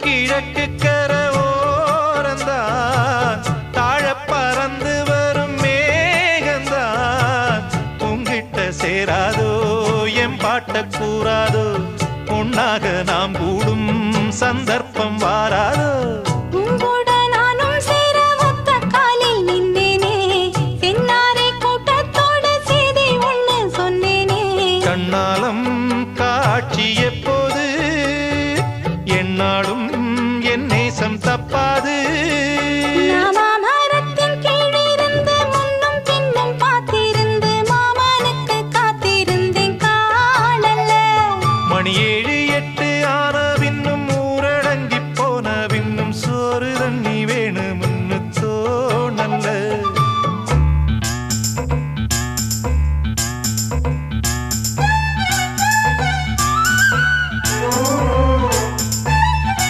கிழக்கு கர ஓரந்தான் தாழ பறந்து வரும் மேகந்தான் உங்கிட்ட சேராதோ என் பாட்ட கூறாதோ பொன்னாக நாம் கூடும் சந்தர்ப்பம் வாராதோ கண்ணாலம் காட்சி எப்போது என்னாலும் என் நேசம் தப்பாது